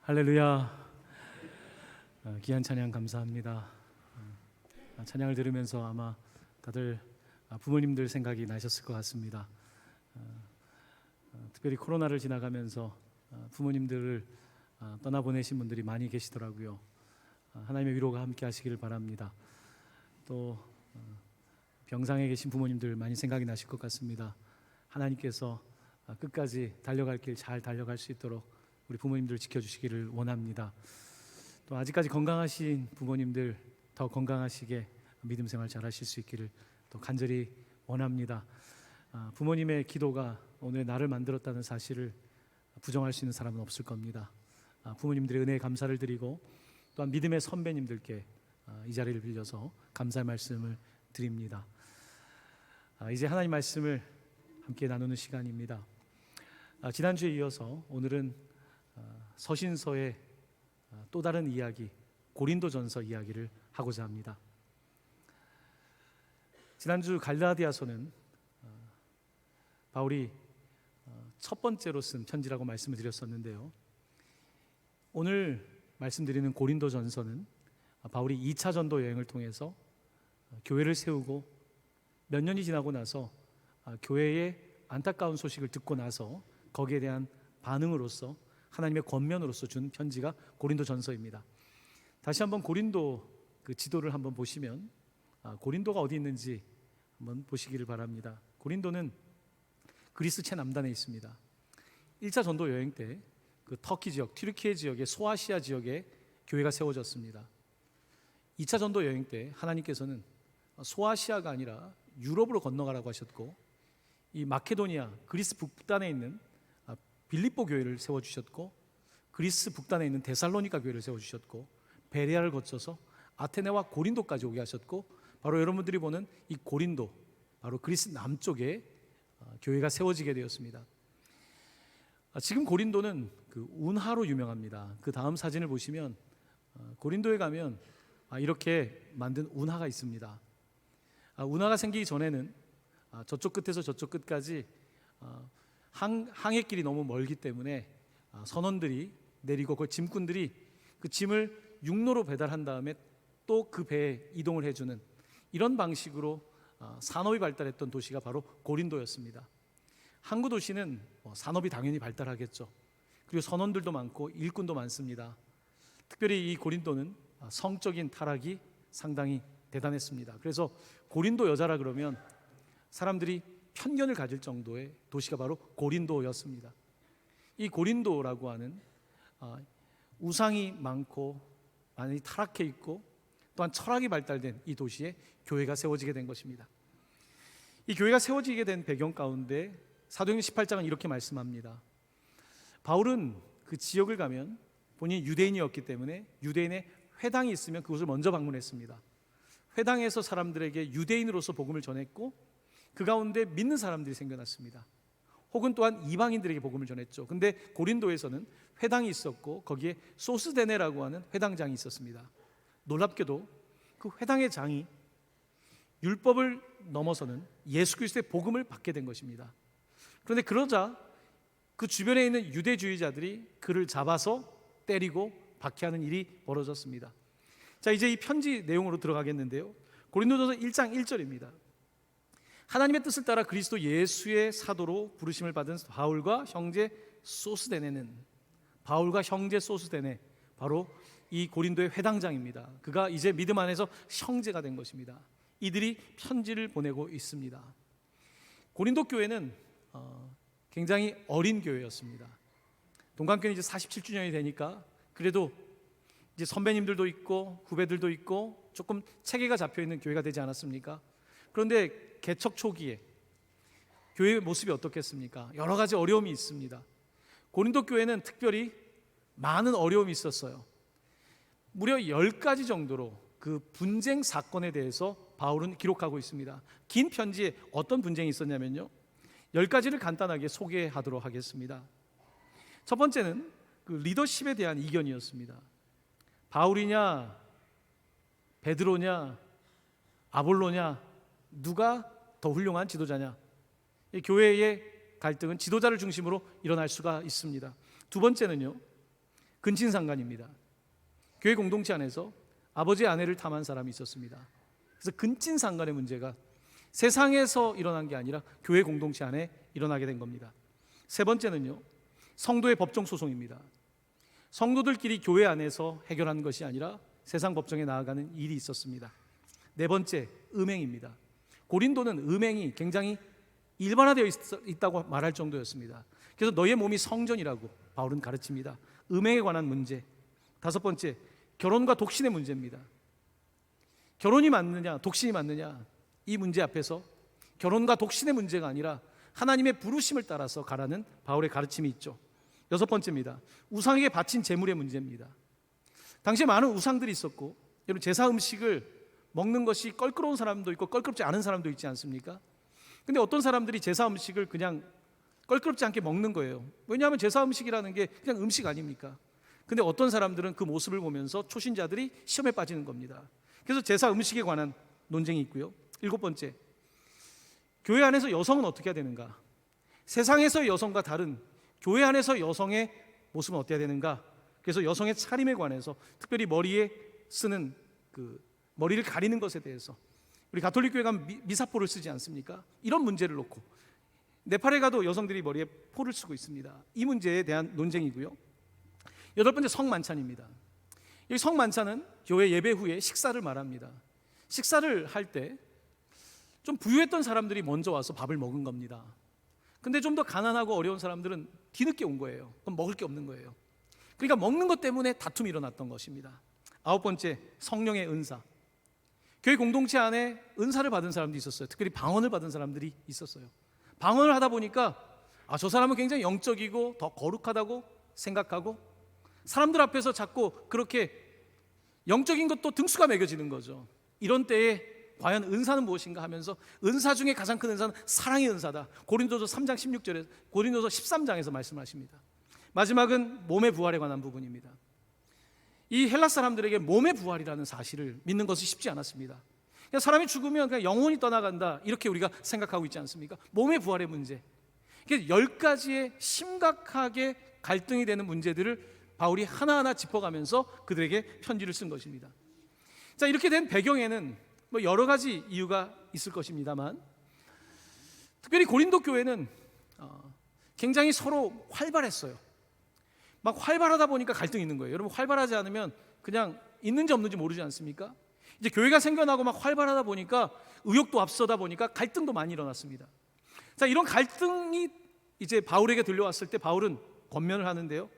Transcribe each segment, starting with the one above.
할렐루야. 귀한 찬양 감사합니다. 찬양을 들으면서 아마 다들 부모님들 생각이 나셨을 것 같습니다. 특별히 코로나를 지나가면서 부모님들을 떠나보내신 분들이 많이 계시더라고요. 하나님의 위로가 함께 하시기를 바랍니다. 또 병상에 계신 부모님들 많이 생각이 나실 것 같습니다. 하나님께서 끝까지 달려갈 길 잘 달려갈 수 있도록 우리 부모님들 지켜주시기를 원합니다. 또 아직까지 건강하신 부모님들 더 건강하시게 믿음 생활 잘 하실 수 있기를 또 간절히 원합니다. 부모님의 기도가 오늘 나를 만들었다는 사실을 부정할 수 있는 사람은 없을 겁니다. 부모님들의 은혜에 감사를 드리고 또한 믿음의 선배님들께 이 자리를 빌려서 감사의 말씀을 드립니다. 이제 하나님 말씀을 함께 나누는 시간입니다. 지난주에 이어서 오늘은 서신서의 또 다른 이야기, 고린도전서 이야기를 하고자 합니다. 지난주 갈라디아서는 바울이 첫 번째로 쓴 편지라고 말씀을 드렸었는데요. 오늘 말씀드리는 고린도전서는 바울이 2차 전도 여행을 통해서 교회를 세우고 몇 년이 지나고 나서 교회의 안타까운 소식을 듣고 나서 거기에 대한 반응으로서 하나님의 권면으로서 준 편지가 고린도전서입니다. 다시 한번 고린도 그 지도를 한번 보시면 고린도가 어디 있는지 한번 보시기를 바랍니다. 고린도는 그리스 최남단에 있습니다. 1차 전도 여행 때 그 터키 지역, 튀르키예 지역의 소아시아 지역에 교회가 세워졌습니다. 2차 전도 여행 때 하나님께서는 소아시아가 아니라 유럽으로 건너가라고 하셨고, 이 마케도니아, 그리스 북단에 있는 빌립보 교회를 세워주셨고, 그리스 북단에 있는 데살로니가 교회를 세워주셨고, 베레아를 거쳐서 아테네와 고린도까지 오게 하셨고, 바로 여러분들이 보는 이 고린도, 바로 그리스 남쪽에 교회가 세워지게 되었습니다. 지금 고린도는 그 운하로 유명합니다. 그 다음 사진을 보시면 고린도에 가면 이렇게 만든 운하가 있습니다. 운하가 생기기 전에는 저쪽 끝에서 저쪽 끝까지 항해길이 너무 멀기 때문에 선원들이 내리고 그 짐꾼들이 그 짐을 육로로 배달한 다음에 또 그 배에 이동을 해주는 이런 방식으로 산업이 발달했던 도시가 바로 고린도였습니다. 항구 도시는 산업이 당연히 발달하겠죠. 그리고 선원들도 많고 일꾼도 많습니다. 특별히 이 고린도는 성적인 타락이 상당히 대단했습니다. 그래서 고린도 여자라 그러면 사람들이 편견을 가질 정도의 도시가 바로 고린도였습니다. 이 고린도라고 하는 우상이 많고 많이 타락해 있고 또한 철학이 발달된 이 도시에 교회가 세워지게 된 것입니다. 이 교회가 세워지게 된 배경 가운데 사도행전 18장은 이렇게 말씀합니다. 바울은 그 지역을 가면 본인이 유대인이었기 때문에 유대인의 회당이 있으면 그곳을 먼저 방문했습니다. 회당에서 사람들에게 유대인으로서 복음을 전했고 그 가운데 믿는 사람들이 생겨났습니다. 혹은 또한 이방인들에게 복음을 전했죠. 근데 고린도에서는 회당이 있었고 거기에 소스데네라고 하는 회당장이 있었습니다. 놀랍게도 그 회당의 장이 율법을 넘어서는 예수 그리스도의 복음을 받게 된 것입니다. 그런데 그러자 그 주변에 있는 유대주의자들이 그를 잡아서 때리고 박해하는 일이 벌어졌습니다. 자, 이제 이 편지 내용으로 들어가겠는데요. 고린도전서 1장 1절입니다. 하나님의 뜻을 따라 그리스도 예수의 사도로 부르심을 받은 바울과 형제 소스데네는, 바울과 형제 소스데네, 바로 이 고린도의 회당장입니다. 그가 이제 믿음 안에서 형제가 된 것입니다. 이들이 편지를 보내고 있습니다. 고린도 교회는 굉장히 어린 교회였습니다. 동강교회는 이제 47주년이 되니까 그래도 이제 선배님들도 있고 후배들도 있고 조금 체계가 잡혀있는 교회가 되지 않았습니까? 그런데 개척 초기에 교회의 모습이 어떻겠습니까? 여러 가지 어려움이 있습니다. 고린도 교회는 특별히 많은 어려움이 있었어요. 무려 10가지 정도로 그 분쟁 사건에 대해서 바울은 기록하고 있습니다. 긴 편지에 어떤 분쟁이 있었냐면요, 10가지를 간단하게 소개하도록 하겠습니다. 첫 번째는 그 리더십에 대한 이견이었습니다. 바울이냐 베드로냐 아볼로냐, 누가 더 훌륭한 지도자냐. 이 교회의 갈등은 지도자를 중심으로 일어날 수가 있습니다. 두 번째는요, 근친상간입니다. 교회 공동체 안에서 아버지의 아내를 탐한 사람이 있었습니다. 그래서 근친상간의 문제가 세상에서 일어난 게 아니라 교회 공동체 안에 일어나게 된 겁니다. 세 번째는요, 성도의 법정 소송입니다. 성도들끼리 교회 안에서 해결하는 것이 아니라 세상 법정에 나아가는 일이 있었습니다. 네 번째, 음행입니다. 고린도는 음행이 굉장히 일반화되어 있다고 말할 정도였습니다. 그래서 너의 몸이 성전이라고 바울은 가르칩니다. 음행에 관한 문제. 다섯 번째, 결혼과 독신의 문제입니다. 결혼이 맞느냐, 독신이 맞느냐, 이 문제 앞에서 결혼과 독신의 문제가 아니라 하나님의 부르심을 따라서 가라는 바울의 가르침이 있죠. 여섯 번째입니다. 우상에게 바친 제물의 문제입니다. 당시에 많은 우상들이 있었고, 여러분 제사 음식을 먹는 것이 껄끄러운 사람도 있고 껄끄럽지 않은 사람도 있지 않습니까? 근데 어떤 사람들이 제사 음식을 그냥 껄끄럽지 않게 먹는 거예요. 왜냐하면 제사 음식이라는 게 그냥 음식 아닙니까? 근데 어떤 사람들은 그 모습을 보면서 초신자들이 시험에 빠지는 겁니다. 그래서 제사 음식에 관한 논쟁이 있고요. 일곱 번째, 교회 안에서 여성은 어떻게 해야 되는가? 세상에서의 여성과 다른 교회 안에서 여성의 모습은 어때야 되는가? 그래서 여성의 차림에 관해서, 특별히 머리에 쓰는 그 머리를 가리는 것에 대해서, 우리 가톨릭 교회가 미사포를 쓰지 않습니까? 이런 문제를 놓고, 네팔에 가도 여성들이 머리에 포를 쓰고 있습니다. 이 문제에 대한 논쟁이고요. 여덟 번째, 성만찬입니다. 이 성만찬은 교회 예배 후에 식사를 말합니다. 식사를 할 때 좀 부유했던 사람들이 먼저 와서 밥을 먹은 겁니다. 근데 좀 더 가난하고 어려운 사람들은 뒤늦게 온 거예요. 그럼 먹을 게 없는 거예요. 그러니까 먹는 것 때문에 다툼이 일어났던 것입니다. 아홉 번째, 성령의 은사. 교회 공동체 안에 은사를 받은 사람도 있었어요. 특별히 방언을 받은 사람들이 있었어요. 방언을 하다 보니까 저 사람은 굉장히 영적이고 더 거룩하다고 생각하고, 사람들 앞에서 자꾸 그렇게 영적인 것도 등수가 매겨지는 거죠. 이런 때에 과연 은사는 무엇인가 하면서, 은사 중에 가장 큰 은사는 사랑의 은사다. 고린도서 3장 16절에, 고린도서 13장에서 말씀하십니다. 마지막은 몸의 부활에 관한 부분입니다. 이 헬라 사람들에게 몸의 부활이라는 사실을 믿는 것이 쉽지 않았습니다. 그냥 사람이 죽으면 그냥 영혼이 떠나간다, 이렇게 우리가 생각하고 있지 않습니까? 몸의 부활의 문제, 10가지의 심각하게 갈등이 되는 문제들을 바울이 하나하나 짚어가면서 그들에게 편지를 쓴 것입니다. 자, 이렇게 된 배경에는 여러 가지 이유가 있을 것입니다만, 특별히 고린도 교회는 굉장히 서로 활발했어요. 막 활발하다 보니까 갈등이 있는 거예요. 여러분, 활발하지 않으면 그냥 있는지 없는지 모르지 않습니까? 이제 교회가 생겨나고 막 활발하다 보니까, 의욕도 앞서다 보니까 갈등도 많이 일어났습니다. 자, 이런 갈등이 이제 바울에게 들려왔을 때 바울은 권면을 하는데요,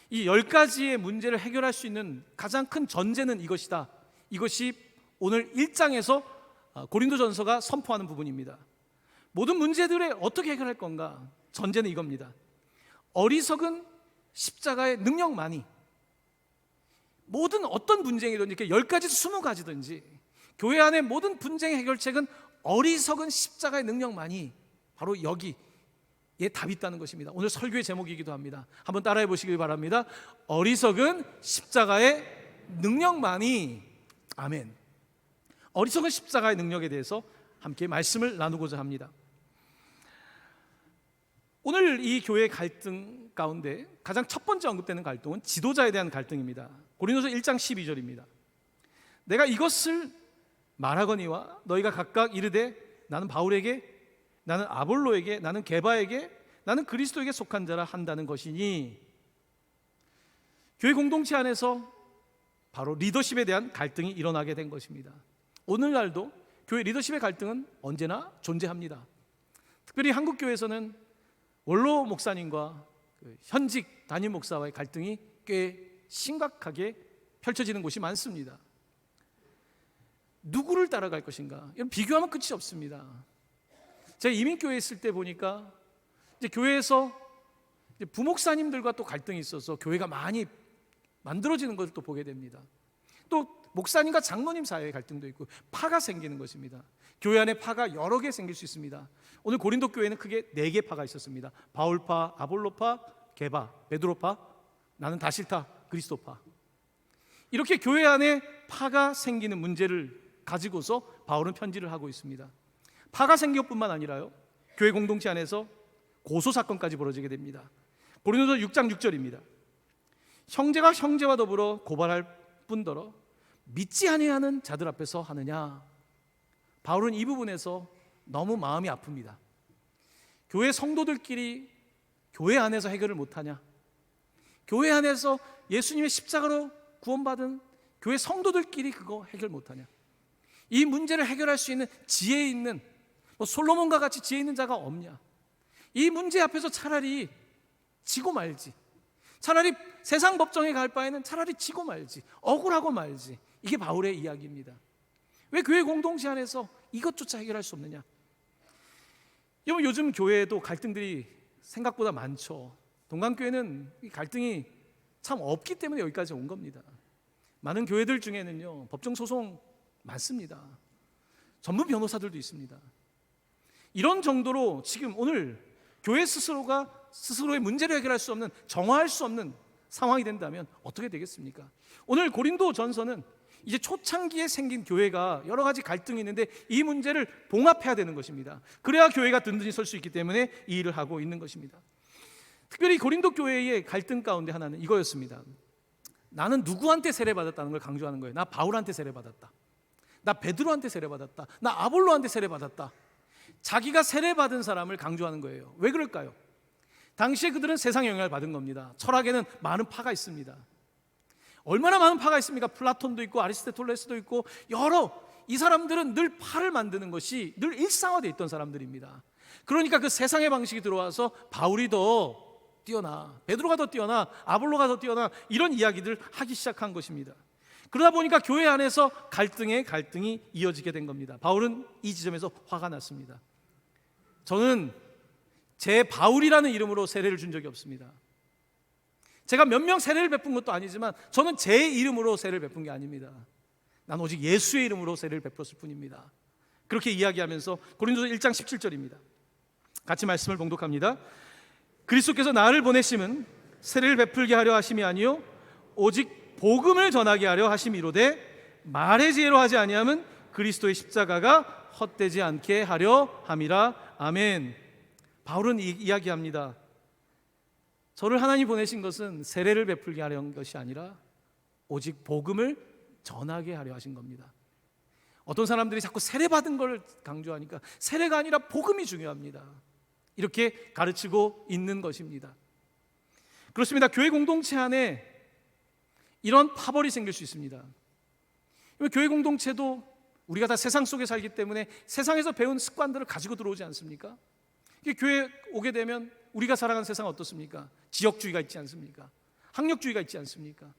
이 10가지의 문제를 해결할 수 있는 가장 큰 전제는 이것이다. 이것이 오늘 1장에서 고린도전서가 선포하는 부분입니다. 모든 문제들을 어떻게 해결할 건가? 전제는 이겁니다. 어리석은 십자가의 능력만이, 모든 어떤 분쟁이든지 10가지 20가지든지 교회 안의 모든 분쟁의 해결책은 어리석은 십자가의 능력만이 바로 여기에 답이 있다는 것입니다. 오늘 설교의 제목이기도 합니다. 한번 따라해 보시길 바랍니다. 어리석은 십자가의 능력만이. 아멘. 어리석은 십자가의 능력에 대해서 함께 말씀을 나누고자 합니다. 오늘 이 교회의 갈등 가운데 가장 첫 번째 언급되는 갈등은 지도자에 대한 갈등입니다. 고린도서 1장 12절입니다. 내가 이것을 말하거니와 너희가 각각 이르되 나는 바울에게, 나는 아볼로에게, 나는 게바에게, 나는 그리스도에게 속한 자라 한다는 것이니, 교회 공동체 안에서 바로 리더십에 대한 갈등이 일어나게 된 것입니다. 오늘날도 교회 리더십의 갈등은 언제나 존재합니다. 특별히 한국교회에서는 원로 목사님과 현직 담임 목사와의 갈등이 꽤 심각하게 펼쳐지는 곳이 많습니다. 누구를 따라갈 것인가? 이런 비교하면 끝이 없습니다. 제가 이민교회에 있을 때 보니까 이제 교회에서 이제 부목사님들과 또 갈등이 있어서 교회가 많이 만들어지는 것을 또 보게 됩니다. 또 목사님과 장로님 사이의 갈등도 있고 파가 생기는 것입니다. 교회 안에 파가 여러 개 생길 수 있습니다. 오늘 고린도 교회는 크게 4개 파가 있었습니다. 바울파, 아볼로파, 게바, 베드로파, 나는 다실타, 그리스도파. 이렇게 교회 안에 파가 생기는 문제를 가지고서 바울은 편지를 하고 있습니다. 파가 생긴 것뿐만 아니라요, 교회 공동체 안에서 고소 사건까지 벌어지게 됩니다. 고린도서 6장 6절입니다. 형제가 형제와 더불어 고발할 뿐더러 믿지 아니하는 자들 앞에서 하느냐. 바울은 이 부분에서 너무 마음이 아픕니다. 교회 성도들끼리 교회 안에서 해결을 못하냐? 교회 안에서 예수님의 십자가로 구원받은 교회 성도들끼리 그거 해결 못하냐? 이 문제를 해결할 수 있는 지혜 있는 솔로몬과 같이 지혜 있는 자가 없냐? 이 문제 앞에서 차라리 지고 말지. 차라리 세상 법정에 갈 바에는 차라리 지고 말지. 억울하고 말지. 이게 바울의 이야기입니다. 왜 교회 공동체 안에서 이것조차 해결할 수 없느냐? 여러분, 요즘 교회에도 갈등들이 생각보다 많죠. 동강교회는 이 갈등이 참 없기 때문에 여기까지 온 겁니다. 많은 교회들 중에는요, 법정 소송 많습니다. 전문 변호사들도 있습니다. 이런 정도로 지금 오늘 교회 스스로가 스스로의 문제를 해결할 수 없는, 정화할 수 없는 상황이 된다면 어떻게 되겠습니까? 오늘 고린도 전서는 이제 초창기에 생긴 교회가 여러 가지 갈등이 있는데 이 문제를 봉합해야 되는 것입니다. 그래야 교회가 든든히 설 수 있기 때문에 이 일을 하고 있는 것입니다. 특별히 고린도 교회의 갈등 가운데 하나는 이거였습니다. 나는 누구한테 세례받았다는 걸 강조하는 거예요. 나 바울한테 세례받았다. 나 베드로한테 세례받았다. 나 아볼로한테 세례받았다. 자기가 세례받은 사람을 강조하는 거예요. 왜 그럴까요? 당시에 그들은 세상의 영향을 받은 겁니다. 철학에는 많은 파가 있습니다. 얼마나 많은 파가 있습니까? 플라톤도 있고 아리스토텔레스도 있고 이 사람들은 늘 파를 만드는 것이 늘 일상화되어 있던 사람들입니다. 그러니까 그 세상의 방식이 들어와서 바울이 더 뛰어나, 베드로가 더 뛰어나, 아볼로가 더 뛰어나, 이런 이야기들을 하기 시작한 것입니다. 그러다 보니까 교회 안에서 갈등이 이어지게 된 겁니다. 바울은 이 지점에서 화가 났습니다. 저는 제 바울이라는 이름으로 세례를 준 적이 없습니다. 제가 몇 명 세례를 베푼 것도 아니지만 저는 제 이름으로 세례를 베푼 게 아닙니다. 난 오직 예수의 이름으로 세례를 베풀었을 뿐입니다. 그렇게 이야기하면서 고린도서 1장 17절입니다. 같이 말씀을 봉독합니다. 그리스도께서 나를 보내심은 세례를 베풀게 하려 하심이 아니요 오직 복음을 전하게 하려 하심이로되 말의 지혜로 하지 아니함은 그리스도의 십자가가 헛되지 않게 하려 함이라. 아멘. 바울은 이야기합니다. 저를 하나님 보내신 것은 세례를 베풀게 하려 한 것이 아니라 오직 복음을 전하게 하려 하신 겁니다. 어떤 사람들이 자꾸 세례받은 걸 강조하니까 세례가 아니라 복음이 중요합니다. 이렇게 가르치고 있는 것입니다. 그렇습니다. 교회 공동체 안에 이런 파벌이 생길 수 있습니다. 교회 공동체도 우리가 다 세상 속에 살기 때문에 세상에서 배운 습관들을 가지고 들어오지 않습니까? 교회 오게 되면 우리가 살아가는 세상은 어떻습니까? 지역주의가 있지 않습니까? 학력주의가 있지 않습니까?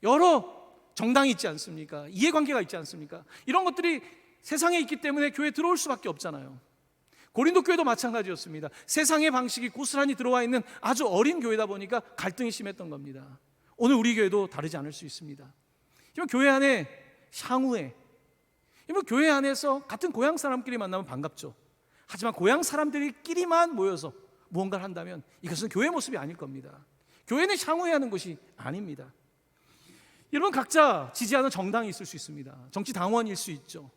여러 정당이 있지 않습니까? 이해관계가 있지 않습니까? 이런 것들이 세상에 있기 때문에 교회에 들어올 수밖에 없잖아요. 고린도 교회도 마찬가지였습니다. 세상의 방식이 고스란히 들어와 있는 아주 어린 교회다 보니까 갈등이 심했던 겁니다. 오늘 우리 교회도 다르지 않을 수 있습니다. 교회 안에 향후에, 교회 안에서 같은 고향 사람끼리 만나면 반갑죠. 하지만 고향 사람들끼리만 모여서 무언가를 한다면 이것은 교회 모습이 아닐 겁니다. 교회는 향후에 하는 것이 아닙니다. 여러분, 각자 지지하는 정당이 있을 수 있습니다. 정치 당원일 수 있죠.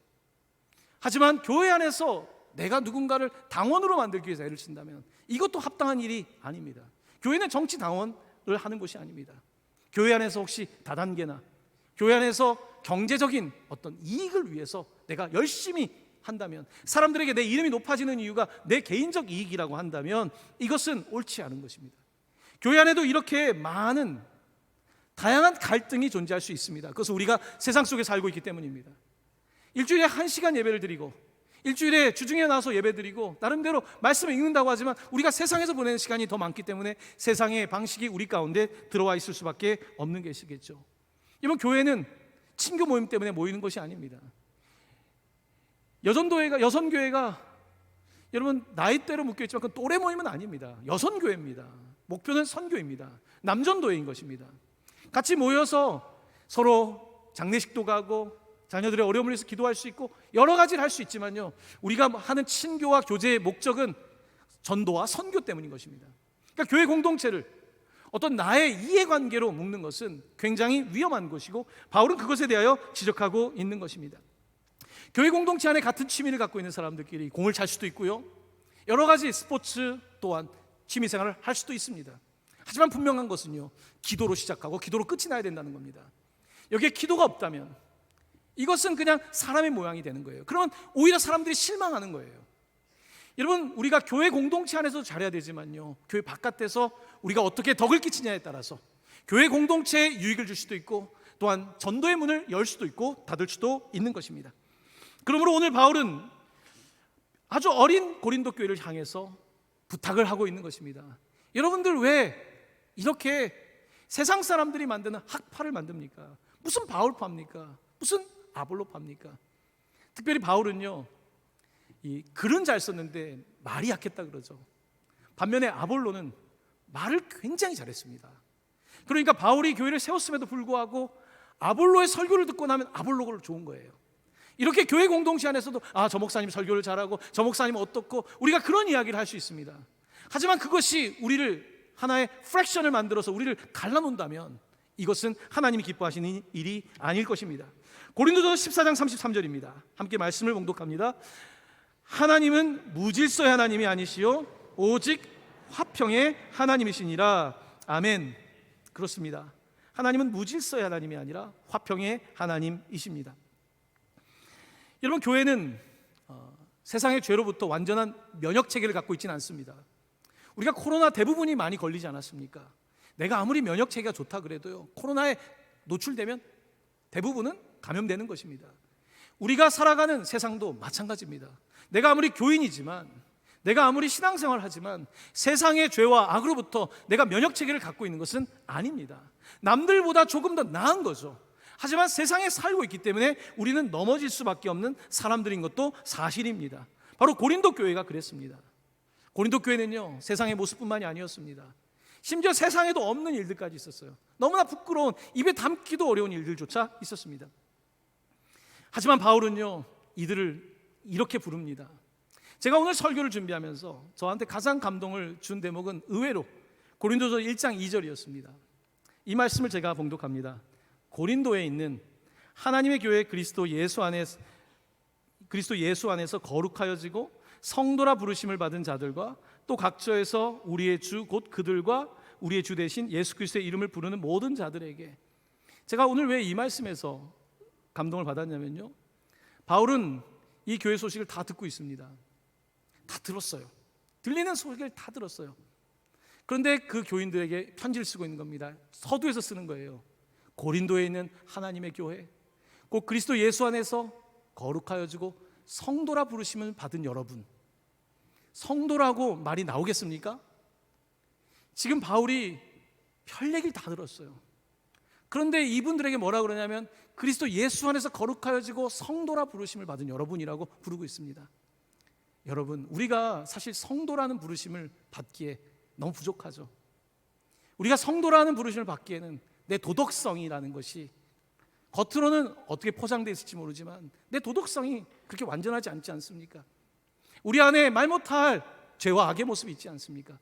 하지만 교회 안에서 내가 누군가를 당원으로 만들기 위해서 애를 쓴다면 이것도 합당한 일이 아닙니다. 교회는 정치 당원을 하는 것이 아닙니다. 교회 안에서 혹시 다단계나 교회 안에서 경제적인 어떤 이익을 위해서 내가 열심히 한다면, 사람들에게 내 이름이 높아지는 이유가 내 개인적 이익이라고 한다면 이것은 옳지 않은 것입니다. 교회 안에도 이렇게 많은 다양한 갈등이 존재할 수 있습니다. 그것은 우리가 세상 속에 살고 있기 때문입니다. 일주일에 1시간 예배를 드리고 일주일에 주중에 나와서 예배 드리고 나름대로 말씀을 읽는다고 하지만 우리가 세상에서 보내는 시간이 더 많기 때문에 세상의 방식이 우리 가운데 들어와 있을 수밖에 없는 것이겠죠. 이번 교회는 친교 모임 때문에 모이는 것이 아닙니다. 여선교회가 여러분 나이대로 묶여있지만 그건 또래 모임은 아닙니다. 여선교회입니다. 목표는 선교입니다. 남전도회인 것입니다. 같이 모여서 서로 장례식도 가고 자녀들의 어려움을 위해서 기도할 수 있고 여러 가지를 할 수 있지만요, 우리가 하는 친교와 교제의 목적은 전도와 선교 때문인 것입니다. 그러니까 교회 공동체를 어떤 나의 이해관계로 묶는 것은 굉장히 위험한 것이고 바울은 그것에 대하여 지적하고 있는 것입니다. 교회 공동체 안에 같은 취미를 갖고 있는 사람들끼리 공을 찰 수도 있고요, 여러 가지 스포츠 또한 취미생활을 할 수도 있습니다. 하지만 분명한 것은요, 기도로 시작하고 기도로 끝이 나야 된다는 겁니다. 여기에 기도가 없다면 이것은 그냥 사람의 모양이 되는 거예요. 그러면 오히려 사람들이 실망하는 거예요. 여러분, 우리가 교회 공동체 안에서도 잘해야 되지만요, 교회 바깥에서 우리가 어떻게 덕을 끼치냐에 따라서 교회 공동체에 유익을 줄 수도 있고, 또한 전도의 문을 열 수도 있고 닫을 수도 있는 것입니다. 그러므로 오늘 바울은 아주 어린 고린도 교회를 향해서 부탁을 하고 있는 것입니다. 여러분들 왜 이렇게 세상 사람들이 만드는 학파를 만듭니까? 무슨 바울파입니까? 무슨 아볼로파입니까? 특별히 바울은요, 이 글은 잘 썼는데 말이 약했다 그러죠. 반면에 아볼로는 말을 굉장히 잘했습니다. 그러니까 바울이 교회를 세웠음에도 불구하고 아볼로의 설교를 듣고 나면 아볼로가 좋은 거예요. 이렇게 교회 공동체 안에서도 저 목사님 설교를 잘하고 저 목사님은 어떻고, 우리가 그런 이야기를 할 수 있습니다. 하지만 그것이 우리를 하나의 프랙션을 만들어서 우리를 갈라놓는다면 이것은 하나님이 기뻐하시는 일이 아닐 것입니다. 고린도전서 14장 33절입니다. 함께 말씀을 봉독합니다. 하나님은 무질서의 하나님이 아니시요 오직 화평의 하나님이시니라. 아멘. 그렇습니다. 하나님은 무질서의 하나님이 아니라 화평의 하나님이십니다. 여러분, 교회는 세상의 죄로부터 완전한 면역 체계를 갖고 있지는 않습니다. 우리가 코로나 대부분이 많이 걸리지 않았습니까? 내가 아무리 면역 체계가 좋다 그래도요, 코로나에 노출되면 대부분은 감염되는 것입니다. 우리가 살아가는 세상도 마찬가지입니다. 내가 아무리 교인이지만, 내가 아무리 신앙생활을 하지만 세상의 죄와 악으로부터 내가 면역 체계를 갖고 있는 것은 아닙니다. 남들보다 조금 더 나은 거죠. 하지만 세상에 살고 있기 때문에 우리는 넘어질 수밖에 없는 사람들인 것도 사실입니다. 바로 고린도 교회가 그랬습니다. 고린도 교회는요, 세상의 모습뿐만이 아니었습니다. 심지어 세상에도 없는 일들까지 있었어요. 너무나 부끄러운, 입에 담기도 어려운 일들조차 있었습니다. 하지만 바울은요, 이들을 이렇게 부릅니다. 제가 오늘 설교를 준비하면서 저한테 가장 감동을 준 대목은 의외로 고린도서 1장 2절이었습니다. 이 말씀을 제가 봉독합니다. 고린도에 있는 하나님의 교회 그리스도 예수 안에서 거룩하여지고 성도라 부르심을 받은 자들과 또 각처에서 우리의 주 곧 그들과 우리의 주 대신 예수 그리스도의 이름을 부르는 모든 자들에게. 제가 오늘 왜 이 말씀에서 감동을 받았냐면요, 바울은 이 교회 소식을 다 듣고 있습니다. 다 들었어요. 들리는 소식을 다 들었어요. 그런데 그 교인들에게 편지를 쓰고 있는 겁니다. 서두에서 쓰는 거예요. 고린도에 있는 하나님의 교회, 곧 그리스도 예수 안에서 거룩하여지고 성도라 부르심을 받은 여러분. 성도라고 말이 나오겠습니까? 지금 바울이 별 얘기를 다 들었어요. 그런데 이분들에게 뭐라 그러냐면 그리스도 예수 안에서 거룩하여지고 성도라 부르심을 받은 여러분이라고 부르고 있습니다. 여러분, 우리가 사실 성도라는 부르심을 받기에 너무 부족하죠. 우리가 성도라는 부르심을 받기에는 내 도덕성이라는 것이 겉으로는 어떻게 포장되어 있을지 모르지만 내 도덕성이 그렇게 완전하지 않지 않습니까? 우리 안에 말 못할 죄와 악의 모습이 있지 않습니까?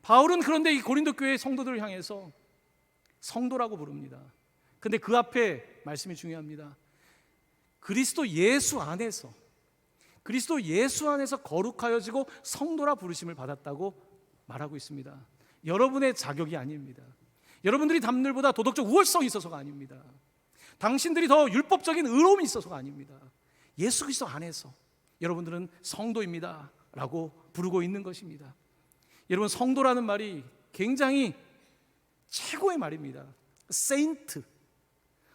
바울은 그런데 이 고린도 교회 성도들을 향해서 성도라고 부릅니다. 근데 그 앞에 말씀이 중요합니다. 그리스도 예수 안에서 거룩하여지고 성도라 부르심을 받았다고 말하고 있습니다. 여러분의 자격이 아닙니다. 여러분들이 남들보다 도덕적 우월성이 있어서가 아닙니다. 당신들이 더 율법적인 의로움이 있어서가 아닙니다. 예수 그리스도 안에서 여러분들은 성도입니다 라고 부르고 있는 것입니다. 여러분, 성도라는 말이 굉장히 최고의 말입니다. 세인트,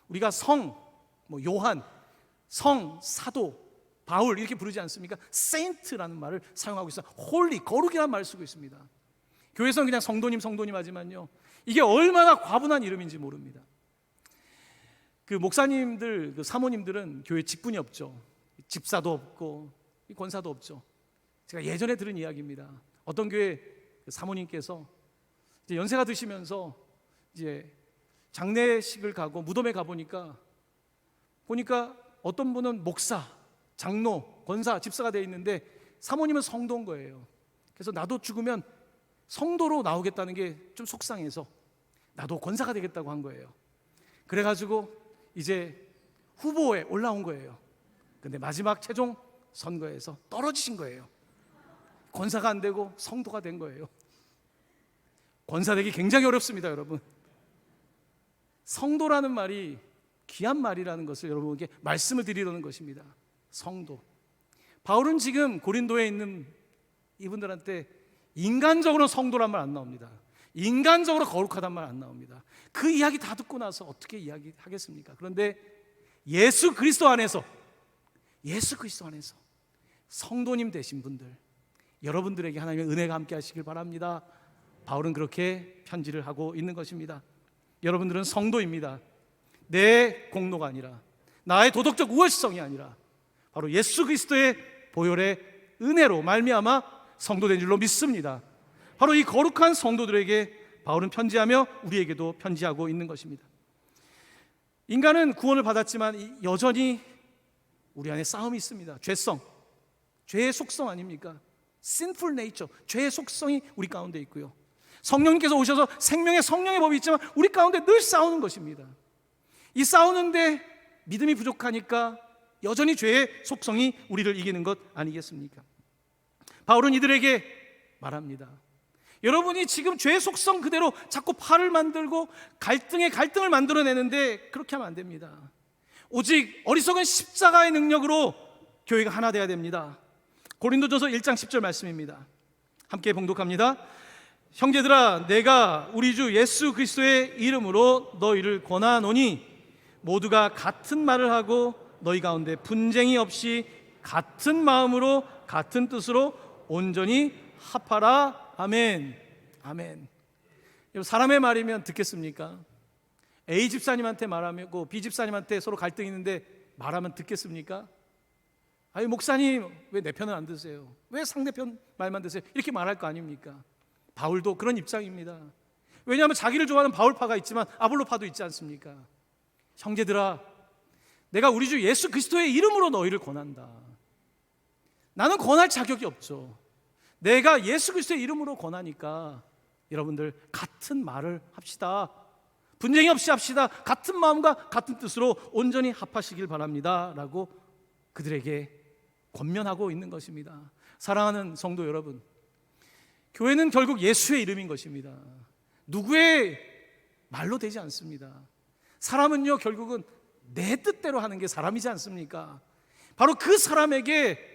우리가 성, 요한, 성, 사도, 바울 이렇게 부르지 않습니까? 세인트라는 말을 사용하고 있어요. 홀리, 거룩이라는 말을 쓰고 있습니다. 교회에서는 그냥 성도님 하지만요, 이게 얼마나 과분한 이름인지 모릅니다. 그 목사님들, 그 사모님들은 교회 직분이 없죠. 집사도 없고 권사도 없죠. 제가 예전에 들은 이야기입니다. 어떤 교회 사모님께서 이제 연세가 드시면서 이제 장례식을 가고 무덤에 가보니까 어떤 분은 목사, 장로, 권사, 집사가 되어 있는데 사모님은 성도인 거예요. 그래서 나도 죽으면 성도로 나오겠다는 게 좀 속상해서 나도 권사가 되겠다고 한 거예요. 그래가지고 이제 후보에 올라온 거예요. 근데 마지막 최종 선거에서 떨어지신 거예요. 권사가 안 되고 성도가 된 거예요. 권사되기 굉장히 어렵습니다, 여러분. 성도라는 말이 귀한 말이라는 것을 여러분에게 말씀을 드리려는 것입니다. 성도. 바울은 지금 고린도에 있는 이분들한테 인간적으로 성도란 말 안 나옵니다. 인간적으로 거룩하단 말 안 나옵니다. 그 이야기 다 듣고 나서 어떻게 이야기하겠습니까? 그런데 예수 그리스도 안에서 성도님 되신 분들, 여러분들에게 하나님의 은혜가 함께 하시길 바랍니다. 바울은 그렇게 편지를 하고 있는 것입니다. 여러분들은 성도입니다. 내 공로가 아니라, 나의 도덕적 우월성이 아니라 바로 예수 그리스도의 보혈의 은혜로 말미암아 성도된 줄로 믿습니다. 바로 이 거룩한 성도들에게 바울은 편지하며 우리에게도 편지하고 있는 것입니다. 인간은 구원을 받았지만 여전히 우리 안에 싸움이 있습니다. 죄성, 죄의 속성 아닙니까? sinful nature, 죄의 속성이 우리 가운데 있고요. 성령님께서 오셔서 생명의 성령의 법이 있지만 우리 가운데 늘 싸우는 것입니다. 이 싸우는데 믿음이 부족하니까 여전히 죄의 속성이 우리를 이기는 것 아니겠습니까? 바울은 이들에게 말합니다. 여러분이 지금 죄의 속성 그대로 자꾸 팔을 만들고 갈등을 만들어내는데 그렇게 하면 안 됩니다. 오직 어리석은 십자가의 능력으로 교회가 하나 되어야 됩니다. 고린도전서 1장 10절 말씀입니다. 함께 봉독합니다. 형제들아, 내가 우리 주 예수 그리스도의 이름으로 너희를 권하노니 모두가 같은 말을 하고 너희 가운데 분쟁이 없이 같은 마음으로 같은 뜻으로 온전히 합하라. 아멘. 아멘. 사람의 말이면 듣겠습니까? A 집사님한테 말하고 B 집사님한테 서로 갈등이 있는데 말하면 듣겠습니까? 아니, 목사님 왜 내 편을 안 드세요? 왜 상대편 말만 드세요? 이렇게 말할 거 아닙니까? 바울도 그런 입장입니다. 왜냐하면 자기를 좋아하는 바울파가 있지만 아볼로파도 있지 않습니까? 형제들아, 내가 우리 주 예수 그리스도의 이름으로 너희를 권한다. 나는 권할 자격이 없죠. 내가 예수 그리스도의 이름으로 권하니까 여러분들 같은 말을 합시다. 분쟁이 없이 합시다. 같은 마음과 같은 뜻으로 온전히 합하시길 바랍니다 라고 그들에게 권면하고 있는 것입니다. 사랑하는 성도 여러분, 교회는 결국 예수의 이름인 것입니다. 누구의 말로 되지 않습니다. 사람은요, 결국은 내 뜻대로 하는 게 사람이지 않습니까? 바로 그 사람에게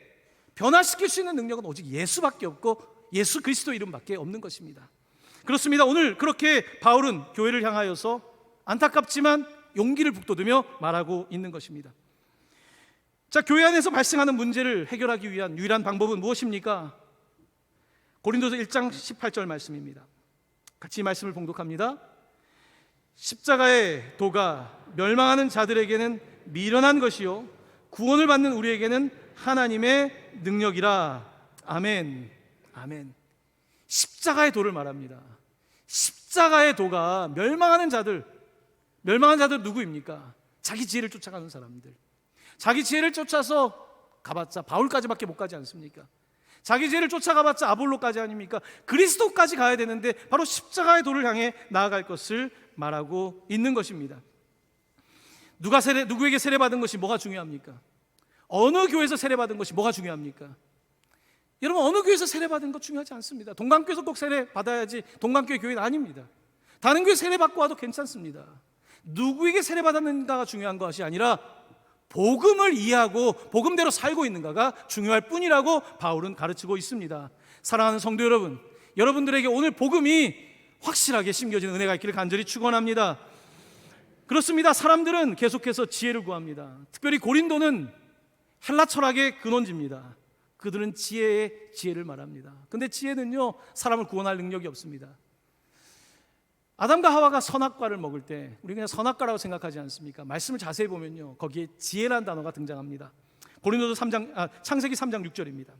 변화시킬 수 있는 능력은 오직 예수밖에 없고 예수 그리스도 이름밖에 없는 것입니다. 그렇습니다. 오늘 그렇게 바울은 교회를 향하여서 안타깝지만 용기를 북돋으며 말하고 있는 것입니다. 자, 교회 안에서 발생하는 문제를 해결하기 위한 유일한 방법은 무엇입니까? 고린도서 1장 18절 말씀입니다. 같이 이 말씀을 봉독합니다. 십자가의 도가 멸망하는 자들에게는 미련한 것이요 구원을 받는 우리에게는 하나님의 능력이라. 아멘. 아멘. 십자가의 도를 말합니다. 십자가의 도가 멸망하는 자들 누구입니까? 자기 지혜를 쫓아가는 사람들. 자기 지혜를 쫓아서 가봤자 바울까지밖에 못 가지 않습니까? 자기 지혜를 쫓아가봤자 아볼로까지 아닙니까? 그리스도까지 가야 되는데 바로 십자가의 도를 향해 나아갈 것을 말하고 있는 것입니다. 누구에게 세례받은 것이 뭐가 중요합니까? 어느 교회에서 세례받은 것이 뭐가 중요합니까? 여러분, 어느 교회에서 세례받은 것 중요하지 않습니다. 동강교회에서 꼭 세례받아야지 동강교회 교회는 아닙니다. 다른 교회 세례받고 와도 괜찮습니다. 누구에게 세례받았는가가 중요한 것이 아니라 복음을 이해하고 복음대로 살고 있는가가 중요할 뿐이라고 바울은 가르치고 있습니다. 사랑하는 성도 여러분, 여러분들에게 오늘 복음이 확실하게 심겨지는 은혜가 있기를 간절히 축원합니다. 그렇습니다. 사람들은 계속해서 지혜를 구합니다. 특별히 고린도는 헬라 철학의 근원지입니다. 그들은 지혜를 말합니다. 근데 지혜는요, 사람을 구원할 능력이 없습니다. 아담과 하와가 선악과를 먹을 때 우리 그냥 선악과라고 생각하지 않습니까? 말씀을 자세히 보면요, 거기에 지혜라는 단어가 등장합니다. 고린도서 창세기 3장 6절입니다.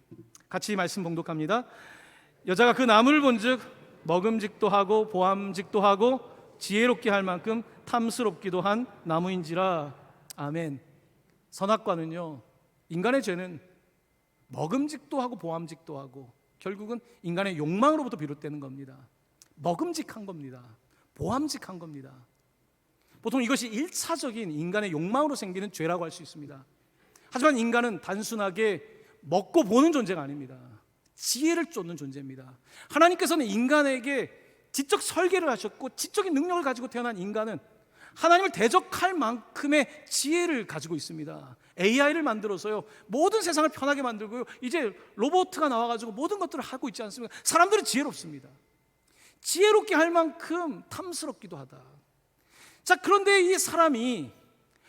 같이 말씀 봉독합니다. 여자가 그 나무를 본즉 먹음직도 하고 보암직도 하고 지혜롭게 할 만큼 탐스럽기도 한 나무인지라. 아멘. 선악과는요, 인간의 죄는 먹음직도 하고 보암직도 하고 결국은 인간의 욕망으로부터 비롯되는 겁니다. 먹음직한 겁니다. 보암직한 겁니다. 보통 이것이 1차적인 인간의 욕망으로 생기는 죄라고 할 수 있습니다. 하지만 인간은 단순하게 먹고 보는 존재가 아닙니다. 지혜를 쫓는 존재입니다. 하나님께서는 인간에게 지적 설계를 하셨고 지적인 능력을 가지고 태어난 인간은 하나님을 대적할 만큼의 지혜를 가지고 있습니다. AI를 만들어서요 모든 세상을 편하게 만들고요 이제 로봇가 나와가지고 모든 것들을 하고 있지 않습니까? 사람들은 지혜롭습니다. 지혜롭게 할 만큼 탐스럽기도 하다. 자, 그런데 이 사람이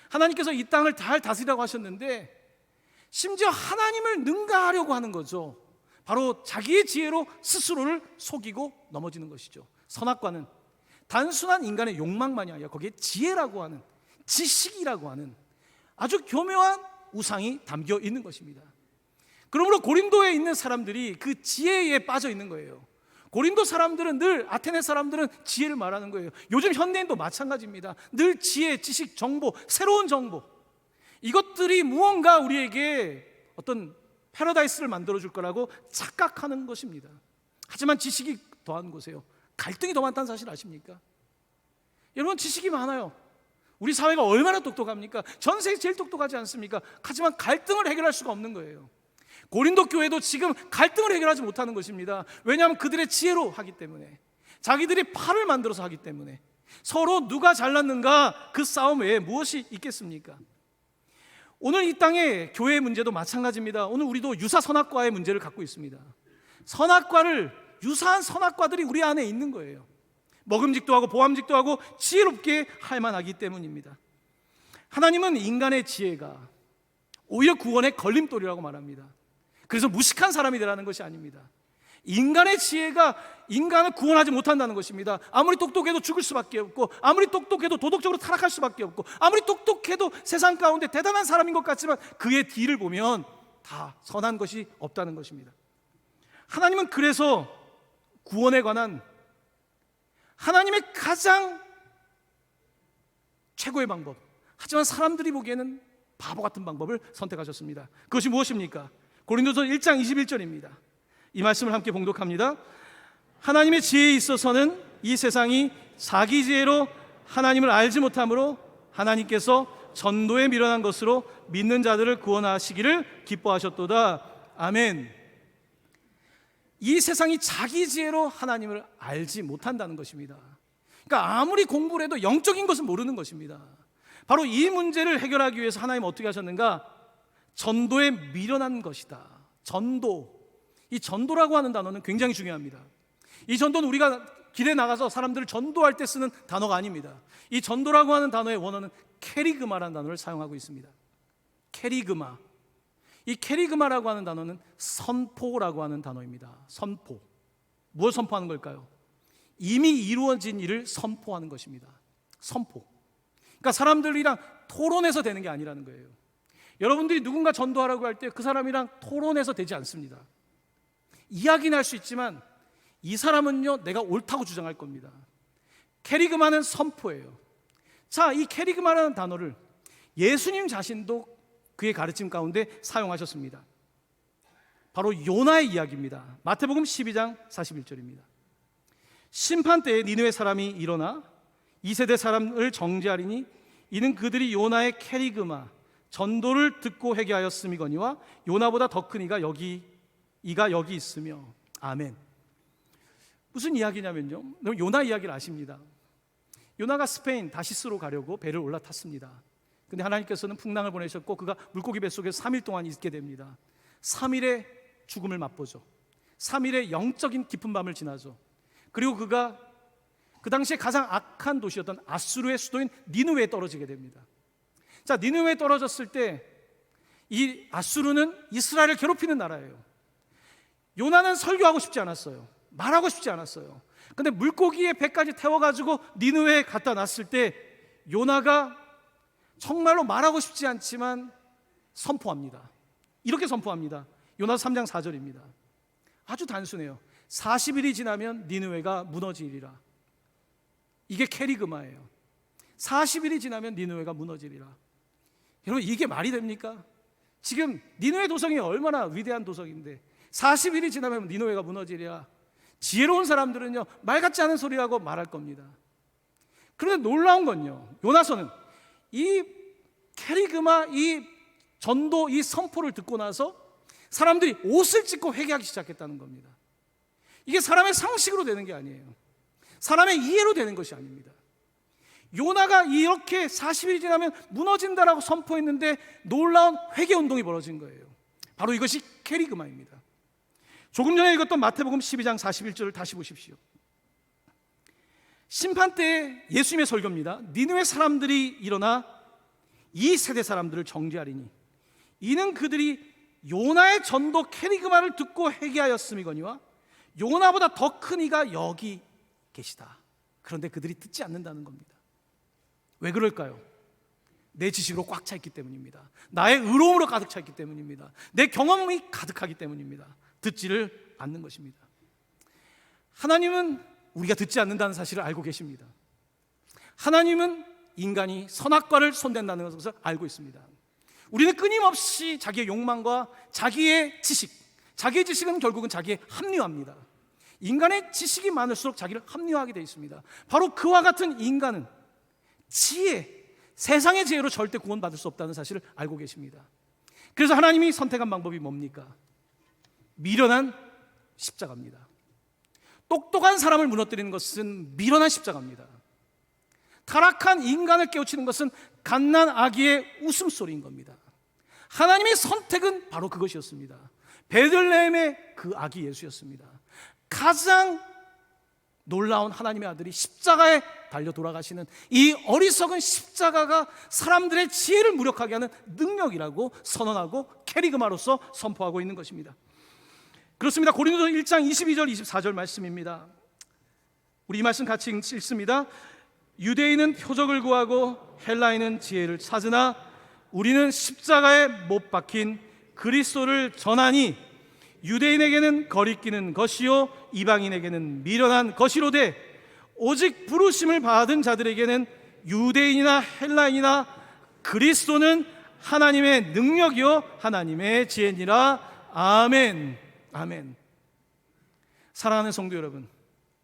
하나님께서 이 땅을 잘 다스리라고 하셨는데 심지어 하나님을 능가하려고 하는 거죠. 바로 자기의 지혜로 스스로를 속이고 넘어지는 것이죠. 선악과는 단순한 인간의 욕망만이 아니라 거기에 지혜라고 하는, 지식이라고 하는 아주 교묘한 우상이 담겨 있는 것입니다. 그러므로 고린도에 있는 사람들이 그 지혜에 빠져 있는 거예요. 고린도 사람들은 늘, 아테네 사람들은 지혜를 말하는 거예요. 요즘 현대인도 마찬가지입니다. 늘 지혜, 지식, 정보, 새로운 정보, 이것들이 무언가 우리에게 어떤 패러다이스를 만들어줄 거라고 착각하는 것입니다. 하지만 지식이 더한 곳에요 갈등이 더 많다는 사실 아십니까? 여러분, 지식이 많아요. 우리 사회가 얼마나 똑똑합니까? 전 세계 제일 똑똑하지 않습니까? 하지만 갈등을 해결할 수가 없는 거예요. 고린도 교회도 지금 갈등을 해결하지 못하는 것입니다. 왜냐하면 그들의 지혜로 하기 때문에, 자기들이 팔을 만들어서 하기 때문에. 서로 누가 잘났는가, 그 싸움 외에 무엇이 있겠습니까? 오늘 이 땅의 교회의 문제도 마찬가지입니다. 오늘 우리도 유사 선악과의 문제를 갖고 있습니다. 유사한 선악과들이 우리 안에 있는 거예요. 먹음직도 하고 보암직도 하고 지혜롭게 할 만하기 때문입니다. 하나님은 인간의 지혜가 오히려 구원의 걸림돌이라고 말합니다. 그래서 무식한 사람이 되라는 것이 아닙니다. 인간의 지혜가 인간을 구원하지 못한다는 것입니다. 아무리 똑똑해도 죽을 수밖에 없고, 아무리 똑똑해도 도덕적으로 타락할 수밖에 없고, 아무리 똑똑해도 세상 가운데 대단한 사람인 것 같지만 그의 뒤를 보면 다 선한 것이 없다는 것입니다. 하나님은 그래서 구원에 관한 하나님의 가장 최고의 방법, 하지만 사람들이 보기에는 바보 같은 방법을 선택하셨습니다. 그것이 무엇입니까? 고린도서 1장 21절입니다. 이 말씀을 함께 봉독합니다. 하나님의 지혜에 있어서는 이 세상이 자기 지혜로 하나님을 알지 못하므로 하나님께서 전도에 미련한 것으로 믿는 자들을 구원하시기를 기뻐하셨도다. 아멘. 이 세상이 자기 지혜로 하나님을 알지 못한다는 것입니다. 그러니까 아무리 공부를 해도 영적인 것은 모르는 것입니다. 바로 이 문제를 해결하기 위해서 하나님은 어떻게 하셨는가? 전도에 미련한 것이다. 전도. 이 전도라고 하는 단어는 굉장히 중요합니다. 이 전도는 우리가 길에 나가서 사람들을 전도할 때 쓰는 단어가 아닙니다. 이 전도라고 하는 단어의 원어는 캐리그마라는 단어를 사용하고 있습니다. 캐리그마. 이 캐리그마라고 하는 단어는 선포라고 하는 단어입니다. 선포. 무엇을 선포하는 걸까요? 이미 이루어진 일을 선포하는 것입니다. 선포. 그러니까 사람들이랑 토론해서 되는 게 아니라는 거예요. 여러분들이 누군가 전도하라고 할 때 그 사람이랑 토론해서 되지 않습니다. 이야기는 할 수 있지만 이 사람은요, 내가 옳다고 주장할 겁니다. 캐리그마는 선포예요. 자, 이 캐리그마라는 단어를 예수님 자신도 그의 가르침 가운데 사용하셨습니다. 바로 요나의 이야기입니다. 마태복음 12장 41절입니다. 심판 때에 니느웨 사람이 일어나 이 세대 사람을 정죄하리니 이는 그들이 요나의 캐리그마 전도를 듣고 회개하였음이거니와 요나보다 더 큰 이가 여기 있으며. 아멘. 무슨 이야기냐면요, 요나 이야기를 아십니다. 요나가 스페인 다시스로 가려고 배를 올라탔습니다. 근데 하나님께서는 풍랑을 보내셨고 그가 물고기 뱃속에 3일 동안 있게 됩니다. 3일의 죽음을 맛보죠. 3일의 영적인 깊은 밤을 지나죠. 그리고 그가 그 당시에 가장 악한 도시였던 아수르의 수도인 니느웨에 떨어지게 됩니다. 자, 니느웨에 떨어졌을 때 이 아수르는 이스라엘을 괴롭히는 나라예요. 요나는 설교하고 싶지 않았어요. 말하고 싶지 않았어요. 근데 물고기의 배까지 태워가지고 니느웨에 갖다 놨을 때 요나가 정말로 말하고 싶지 않지만 선포합니다. 이렇게 선포합니다. 요나서 3장 4절입니다. 아주 단순해요. 40일이 지나면 니느웨가 무너지리라. 이게 캐리그마예요. 40일이 지나면 니느웨가 무너지리라. 여러분, 이게 말이 됩니까? 지금 니느웨 도성이 얼마나 위대한 도성인데 40일이 지나면 니느웨가 무너지리라. 지혜로운 사람들은요, 말 같지 않은 소리라고 말할 겁니다. 그런데 놀라운 건요, 요나서는 이 캐리그마, 이 전도, 이 선포를 듣고 나서 사람들이 옷을 찢고 회개하기 시작했다는 겁니다. 이게 사람의 상식으로 되는 게 아니에요. 사람의 이해로 되는 것이 아닙니다. 요나가 이렇게 40일이 지나면 무너진다라고 선포했는데 놀라운 회개운동이 벌어진 거예요. 바로 이것이 캐리그마입니다. 조금 전에 읽었던 마태복음 12장 41절을 다시 보십시오. 심판 때에 예수님의 설교입니다. 니느웨 사람들이 일어나 이 세대 사람들을 정죄하리니 이는 그들이 요나의 전도 캐리그마를 듣고 회개하였음이거니와 요나보다 더 큰 이가 여기 계시다. 그런데 그들이 듣지 않는다는 겁니다. 왜 그럴까요? 내 지식으로 꽉 차 있기 때문입니다. 나의 의로움으로 가득 차 있기 때문입니다. 내 경험이 가득하기 때문입니다. 듣지를 않는 것입니다. 하나님은 우리가 듣지 않는다는 사실을 알고 계십니다. 하나님은 인간이 선악과를 손댄다는 것을 알고 있습니다. 우리는 끊임없이 자기의 욕망과 자기의 지식은 결국은 자기의 합리화입니다. 인간의 지식이 많을수록 자기를 합리화하게 되어 있습니다. 바로 그와 같은 인간은 세상의 지혜로 절대 구원받을 수 없다는 사실을 알고 계십니다. 그래서 하나님이 선택한 방법이 뭡니까? 미련한 십자가입니다. 똑똑한 사람을 무너뜨리는 것은 미련한 십자가입니다. 타락한 인간을 깨우치는 것은 갓난 아기의 웃음소리인 겁니다. 하나님의 선택은 바로 그것이었습니다. 베들레헴의 그 아기 예수였습니다. 가장 놀라운 하나님의 아들이 십자가에 달려 돌아가시는 이 어리석은 십자가가 사람들의 지혜를 무력하게 하는 능력이라고 선언하고 캐리그마로서 선포하고 있는 것입니다. 그렇습니다. 고린도서 1장 22절 24절 말씀입니다. 우리 이 말씀 같이 읽습니다. 유대인은 표적을 구하고 헬라인은 지혜를 찾으나 우리는 십자가에 못 박힌 그리스도를 전하니 유대인에게는 거리끼는 것이요 이방인에게는 미련한 것이로되 오직 부르심을 받은 자들에게는 유대인이나 헬라인이나 그리스도는 하나님의 능력이요 하나님의 지혜니라. 아멘. 아멘. 사랑하는 성도 여러분,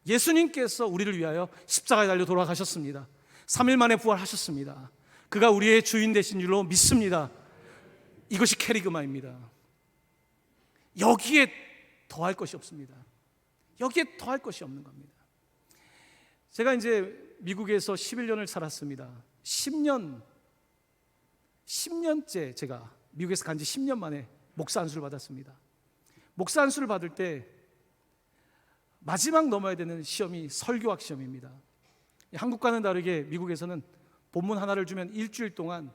예수님께서 우리를 위하여 십자가에 달려 돌아가셨습니다. 3일 만에 부활하셨습니다. 그가 우리의 주인 되신 줄로 믿습니다. 이것이 캐리그마입니다. 여기에 더할 것이 없습니다. 여기에 더할 것이 없는 겁니다. 제가 이제 미국에서 11년을 살았습니다. 10년째 제가 미국에서 간 지 10년 만에 목사 안수를 받았습니다. 목사 안수를 받을 때 마지막 넘어야 되는 시험이 설교학 시험입니다. 한국과는 다르게 미국에서는 본문 하나를 주면 일주일 동안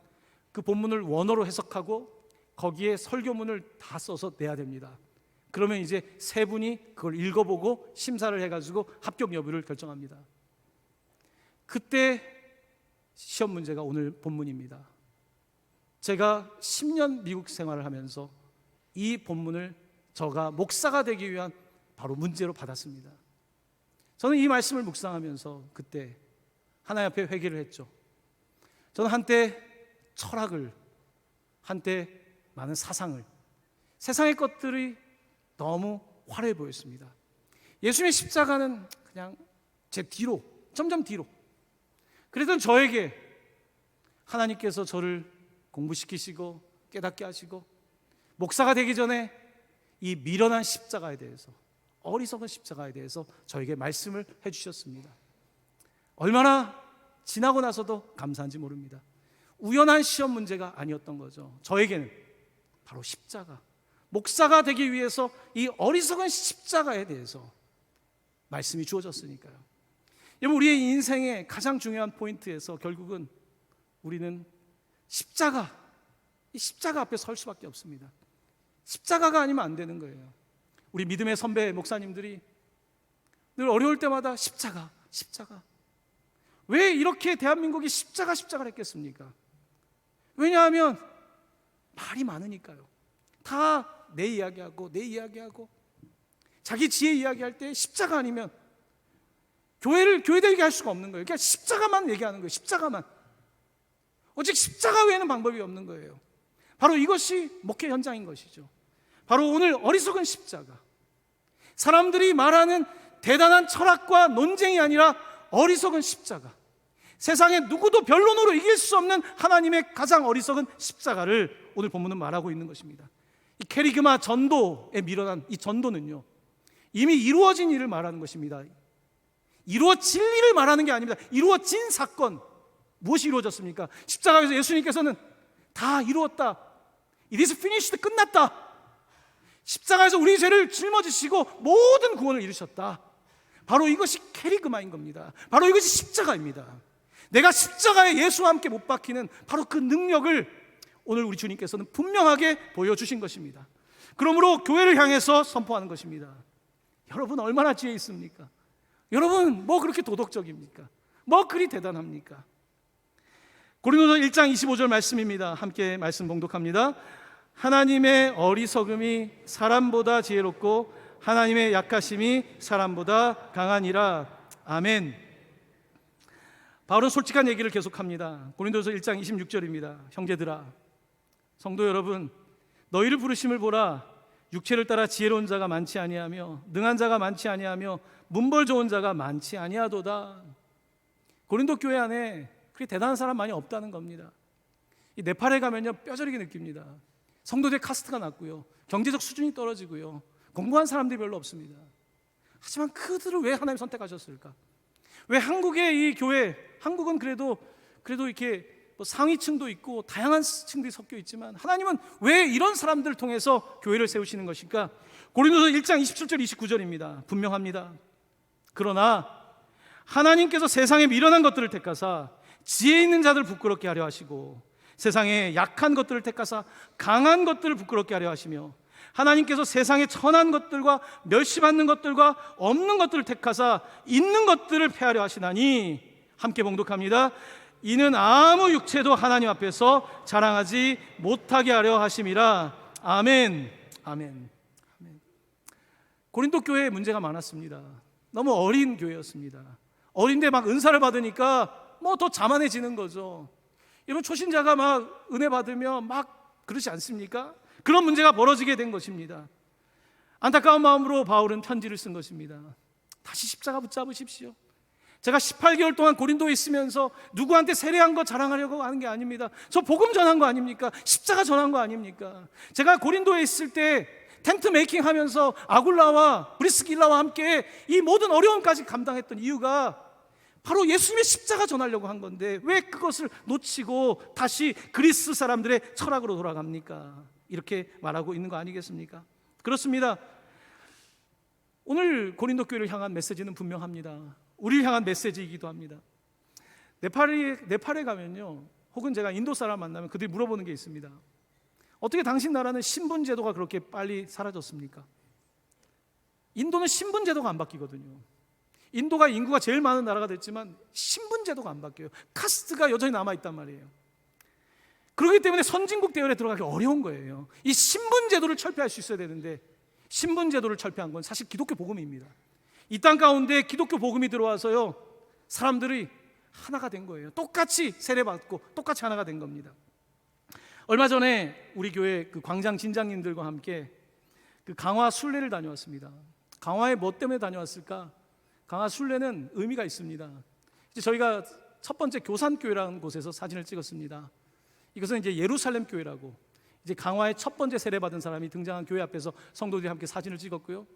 그 본문을 원어로 해석하고 거기에 설교문을 다 써서 내야 됩니다. 그러면 이제 세 분이 그걸 읽어보고 심사를 해가지고 합격 여부를 결정합니다. 그때 시험 문제가 오늘 본문입니다. 제가 10년 미국 생활을 하면서 이 본문을 저가 목사가 되기 위한 바로 문제로 받았습니다. 저는 이 말씀을 묵상하면서 그때 하나님 앞에 회개를 했죠. 저는 한때 철학을, 한때 많은 사상을, 세상의 것들이 너무 화려해 보였습니다. 예수님의 십자가는 그냥 제 뒤로, 점점 뒤로. 그랬던 저에게 하나님께서 저를 공부시키시고 깨닫게 하시고 목사가 되기 전에 이 미련한 십자가에 대해서, 어리석은 십자가에 대해서 저에게 말씀을 해주셨습니다. 얼마나 지나고 나서도 감사한지 모릅니다. 우연한 시험 문제가 아니었던 거죠. 저에게는 바로 십자가, 목사가 되기 위해서 이 어리석은 십자가에 대해서 말씀이 주어졌으니까요. 여러분, 우리의 인생의 가장 중요한 포인트에서 결국은 우리는 이 십자가 앞에 설 수밖에 없습니다. 십자가가 아니면 안 되는 거예요. 우리 믿음의 선배 목사님들이 늘 어려울 때마다 십자가. 왜 이렇게 대한민국이 십자가를 했겠습니까? 왜냐하면 말이 많으니까요. 다 내 이야기하고 자기 지혜 이야기할 때 십자가 아니면 교회되게 할 수가 없는 거예요. 그냥 십자가만 얘기하는 거예요. 십자가만. 오직 십자가 외에는 방법이 없는 거예요. 바로 이것이 목회 현장인 것이죠. 바로 오늘 어리석은 십자가, 사람들이 말하는 대단한 철학과 논쟁이 아니라 어리석은 십자가, 세상에 누구도 변론으로 이길 수 없는 하나님의 가장 어리석은 십자가를 오늘 본문은 말하고 있는 것입니다. 이 캐리그마 전도에 밀어난 이 전도는요, 이미 이루어진 일을 말하는 것입니다. 이루어질 일을 말하는 게 아닙니다. 이루어진 사건. 무엇이 이루어졌습니까? 십자가에서 예수님께서는 다 이루었다. It is finished. 끝났다. 십자가에서 우리 죄를 짊어지시고 모든 구원을 이루셨다. 바로 이것이 캐리그마인 겁니다. 바로 이것이 십자가입니다. 내가 십자가에 예수와 함께 못 박히는 바로 그 능력을 오늘 우리 주님께서는 분명하게 보여주신 것입니다. 그러므로 교회를 향해서 선포하는 것입니다. 여러분 얼마나 지혜 있습니까? 여러분 뭐 그렇게 도덕적입니까? 뭐 그리 대단합니까? 고린도서 1장 25절 말씀입니다. 함께 말씀 봉독합니다. 하나님의 어리석음이 사람보다 지혜롭고 하나님의 약하심이 사람보다 강하니라. 아멘. 바울은 솔직한 얘기를 계속합니다. 고린도서 1장 26절입니다. 형제들아, 성도 여러분, 너희를 부르심을 보라. 육체를 따라 지혜로운 자가 많지 아니하며 능한 자가 많지 아니하며 문벌 좋은 자가 많지 아니하도다. 고린도 교회 안에 그렇게 대단한 사람 많이 없다는 겁니다. 이 네팔에 가면요 뼈저리게 느낍니다. 성도들 카스트가 낮고요, 경제적 수준이 떨어지고요, 공부한 사람들이 별로 없습니다. 하지만 그들을 왜 하나님 선택하셨을까? 왜 한국의 이 교회, 한국은 그래도 이렇게 뭐 상위층도 있고 다양한 층들이 섞여 있지만 하나님은 왜 이런 사람들을 통해서 교회를 세우시는 것일까? 고린도서 1장 27절 29절입니다. 분명합니다. 그러나 하나님께서 세상에 미련한 것들을 택하사 지혜 있는 자들을 부끄럽게 하려 하시고 세상에 약한 것들을 택하사 강한 것들을 부끄럽게 하려 하시며 하나님께서 세상에 천한 것들과 멸시받는 것들과 없는 것들을 택하사 있는 것들을 패하려 하시나니, 함께 봉독합니다. 이는 아무 육체도 하나님 앞에서 자랑하지 못하게 하려 하심이라. 아멘. 아멘. 아멘. 고린도 교회에 문제가 많았습니다. 너무 어린 교회였습니다. 어린데 막 은사를 받으니까 뭐 더 자만해지는 거죠. 이런 초신자가 막 은혜 받으면 막 그러지 않습니까? 그런 문제가 벌어지게 된 것입니다. 안타까운 마음으로 바울은 편지를 쓴 것입니다. 다시 십자가 붙잡으십시오. 제가 18개월 동안 고린도에 있으면서 누구한테 세례한 거 자랑하려고 하는 게 아닙니다. 저 복음 전한 거 아닙니까? 십자가 전한 거 아닙니까? 제가 고린도에 있을 때 텐트 메이킹 하면서 아굴라와 브리스길라와 함께 이 모든 어려움까지 감당했던 이유가 바로 예수님의 십자가 전하려고 한 건데 왜 그것을 놓치고 다시 그리스 사람들의 철학으로 돌아갑니까? 이렇게 말하고 있는 거 아니겠습니까? 그렇습니다. 오늘 고린도 교회를 향한 메시지는 분명합니다. 우리를 향한 메시지이기도 합니다. 네팔에 가면요, 혹은 제가 인도 사람 만나면 그들이 물어보는 게 있습니다. 어떻게 당신 나라는 신분 제도가 그렇게 빨리 사라졌습니까? 인도는 신분 제도가 안 바뀌거든요. 인도가 인구가 제일 많은 나라가 됐지만 신분 제도가 안 바뀌어요. 카스트가 여전히 남아있단 말이에요. 그렇기 때문에 선진국 대열에 들어가기 어려운 거예요. 이 신분 제도를 철폐할 수 있어야 되는데 신분 제도를 철폐한 건 사실 기독교 복음입니다. 이 땅 가운데 기독교 복음이 들어와서요, 사람들이 하나가 된 거예요. 똑같이 세례받고 똑같이 하나가 된 겁니다. 얼마 전에 우리 교회 그 광장 진장님들과 함께 그 강화 순례를 다녀왔습니다. 강화에 뭐 때문에 다녀왔을까? 강화 순례는 의미가 있습니다. 이제 저희가 첫 번째 교산교회라는 곳에서 사진을 찍었습니다. 이것은 이제 예루살렘 교회라고, 이제 강화의 첫 번째 세례받은 사람이 등장한 교회 앞에서 성도들이 함께 사진을 찍었고요.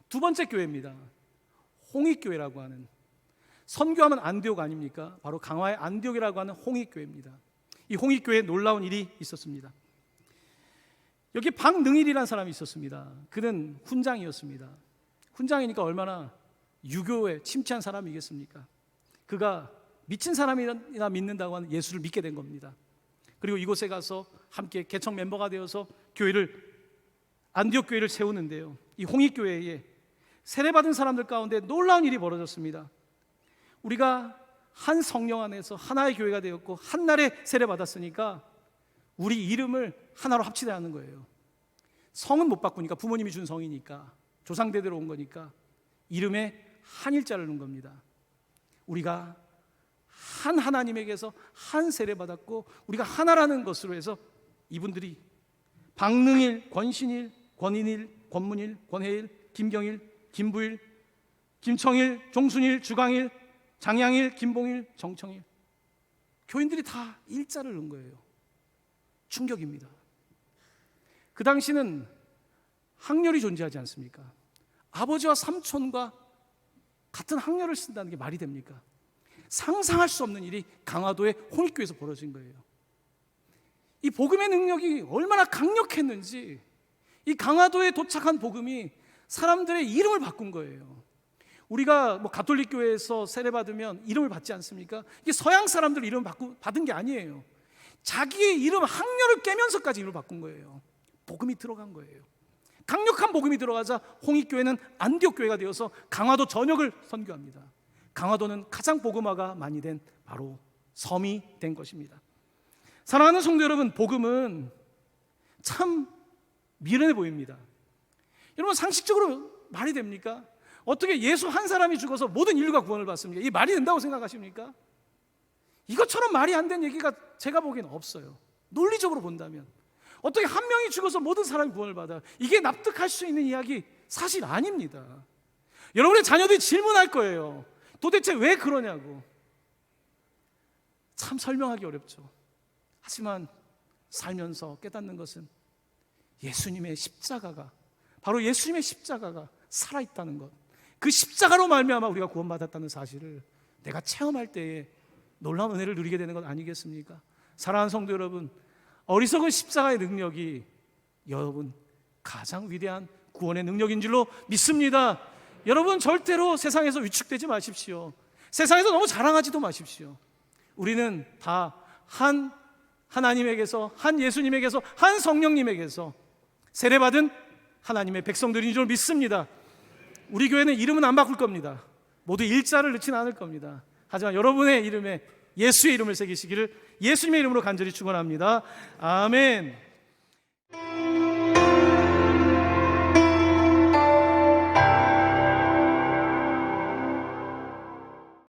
두 번째 교회입니다. 홍익교회라고 하는, 선교하면 안디옥 아닙니까? 바로 강화의 안디옥이라고 하는 홍익교회입니다. 이 홍익교회에 놀라운 일이 있었습니다. 여기 박능일이라는 사람이 있었습니다. 그는 훈장이었습니다. 훈장이니까 얼마나 유교에 침체한 사람이겠습니까? 그가 미친 사람이나 믿는다고 하는 예수를 믿게 된 겁니다. 그리고 이곳에 가서 함께 개척 멤버가 되어서 안디옥 교회를 세우는데요, 이 홍익교회에 세례받은 사람들 가운데 놀라운 일이 벌어졌습니다. 우리가 한 성령 안에서 하나의 교회가 되었고 한날에 세례받았으니까 우리 이름을 하나로 합치자는 거예요. 성은 못 바꾸니까, 부모님이 준 성이니까, 조상대대로 온 거니까 이름에 한일자를 넣은 겁니다. 우리가 한 하나님에게서 한 세례받았고 우리가 하나라는 것으로 해서 이분들이 박능일, 권신일, 권인일, 권문일, 권혜일, 김경일, 김부일, 김청일, 종순일, 주광일, 장양일, 김봉일, 정청일, 교인들이 다 일자를 넣은 거예요. 충격입니다. 그 당시는 학렬이 존재하지 않습니까? 아버지와 삼촌과 같은 학렬을 쓴다는 게 말이 됩니까? 상상할 수 없는 일이 강화도의 홍익교회에서 벌어진 거예요. 이 복음의 능력이 얼마나 강력했는지 이 강화도에 도착한 복음이 사람들의 이름을 바꾼 거예요. 우리가 뭐 가톨릭 교회에서 세례받으면 이름을 받지 않습니까? 이게 서양 사람들 이름을 받은 게 아니에요. 자기의 이름 학렬을 깨면서까지 이름을 바꾼 거예요. 복음이 들어간 거예요. 강력한 복음이 들어가자 홍익교회는 안디옥 교회가 되어서 강화도 전역을 선교합니다. 강화도는 가장 복음화가 많이 된 바로 섬이 된 것입니다. 사랑하는 성도 여러분, 복음은 참 미련해 보입니다. 여러분, 상식적으로 말이 됩니까? 어떻게 예수 한 사람이 죽어서 모든 인류가 구원을 받습니까? 이게 말이 된다고 생각하십니까? 이것처럼 말이 안 된 얘기가 제가 보기엔 없어요. 논리적으로 본다면 어떻게 한 명이 죽어서 모든 사람이 구원을 받아? 이게 납득할 수 있는 이야기 사실 아닙니다. 여러분의 자녀들이 질문할 거예요. 도대체 왜 그러냐고. 참 설명하기 어렵죠. 하지만 살면서 깨닫는 것은 예수님의 십자가가, 바로 예수님의 십자가가 살아있다는 것, 그 십자가로 말미암아 우리가 구원받았다는 사실을 내가 체험할 때에 놀라운 은혜를 누리게 되는 것 아니겠습니까? 사랑하는 성도 여러분, 어리석은 십자가의 능력이 여러분 가장 위대한 구원의 능력인 줄로 믿습니다. 여러분, 절대로 세상에서 위축되지 마십시오. 세상에서 너무 자랑하지도 마십시오. 우리는 다 한 하나님에게서, 한 예수님에게서, 한 성령님에게서 세례받은 하나님의 백성들인 줄 믿습니다. 우리 교회는 이름은 안 바꿀 겁니다. 모두 일자를 넣지는 않을 겁니다. 하지만 여러분의 이름에 예수의 이름을 새기시기를 예수님의 이름으로 간절히 축원합니다. 아멘.